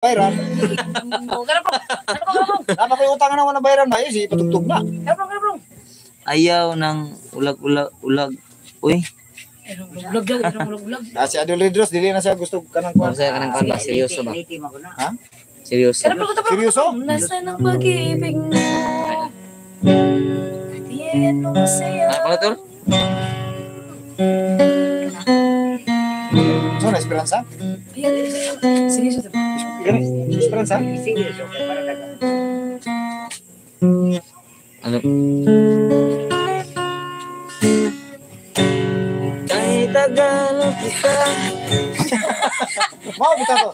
Bayran. Dapat ko utangan naman na bayran ba? Si patugtog na. Ayaw ng ulag. Uy. Ulag. Si Adol Redros, dili na siya gusto kanang kuwan. Saya kanang kuwan ba? Seryoso ba? Ha? Seryoso? Seryoso? Nasa ng pag-ibig mo. Diyan mo masaya. Ano pala tol? So, na Esperanza? Seryoso ba? Esperanza? Ano? Kahit tagal kita. Mau kita to.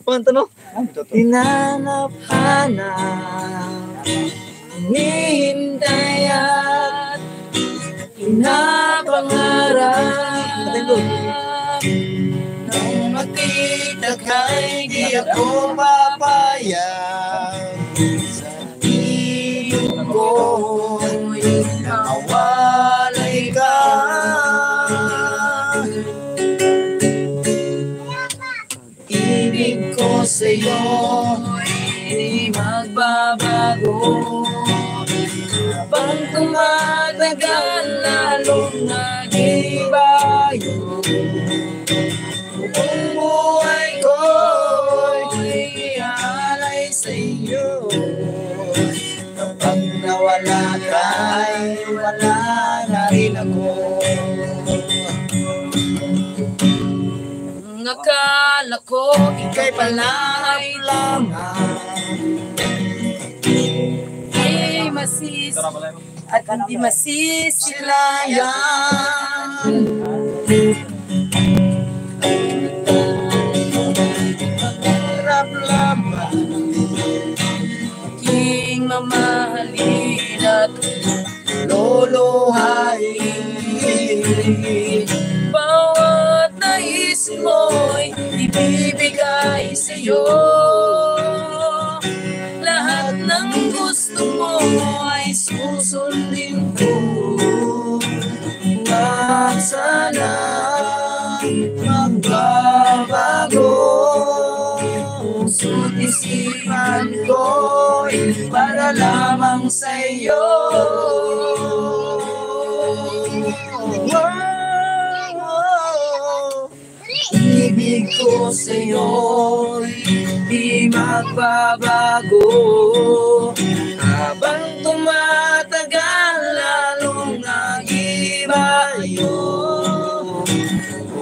Punta no? Ito to. Hinanap-hanap, hinihintay at pinapangarap. Nang makita kay di ako papayag. Sa ilong ko'y nawalay ka. Ibig ko sa'yo Hindi magbabago. Habang tumatagal, lalong nagibayo. Buong buhay ko'y ialay sa'yo. Kapag nawala ka, ay wala na rin ako. Akala ko ika'y pala'y lamang. Di masis at hindi masisilayan. Hirap laban, Aking mamahalin at luluhain. bawat nais mo'y ibibigay sa'yo. Lahat ng gusto mo ay susundin ko. At sana magbabago. Puso't isipan ko'y para lamang sa'yo. Ibig ko sa'yo'y di magbabago. Habang tumatagal, lalong nagibayo.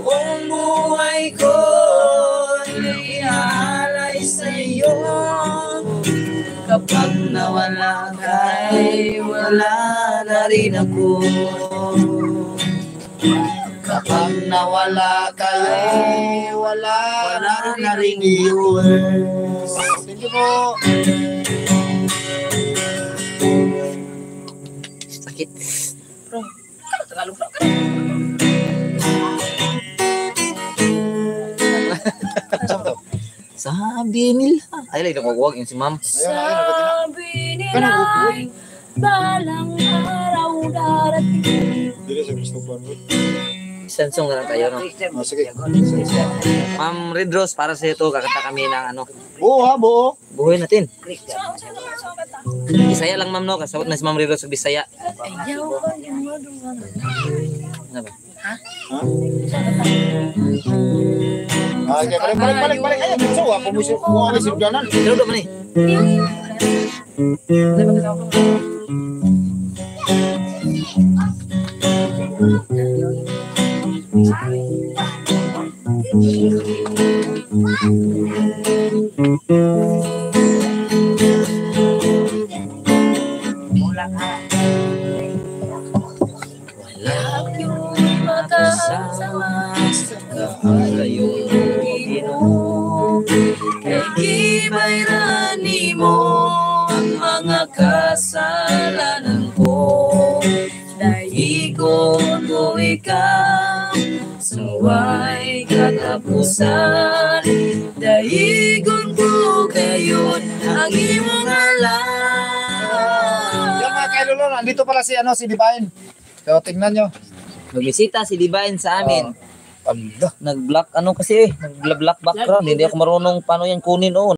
Buong buhay ko'y ialay sa'yo. Kapag nawala ka'y wala na rin ako. Kapag nawala ka, wala na rin yun. Thank you po. Sakit. Tagalog na. Saan to? Sabi nila. Ay, lang nakukuwag yun si ma'am. Sabi nila'y balang araw darating. Dili sa gusto po. Sansong na lang tayo, no? Sige. Ma'am Red Rose, para sa ito, kakanta kami ng ano. Buo ha, buo. Buhay natin. Bisaya lang, ma'am, no? Kasabot na si Ma'am Red Rose sa Bisaya. Ayaw ka yung madungan. Ano ba? Okay, balik. Ayan, so, ako mo si Danan. Pero doon man eh. Makasama sa kalayong Ginoo. Kay gibayrani mo ang mga kasalanan ko. Dahigon mo ikaw, suway katapusan. Dahigon ko kayon ang imong alam. Yan mga kailolo, nandito pala si Divine. So, tingnan nyo. Magbisita si Divine sa amin. Ala. Nag-black ano kasi nag-black background. Hindi ako marunong paano yan kunin oh.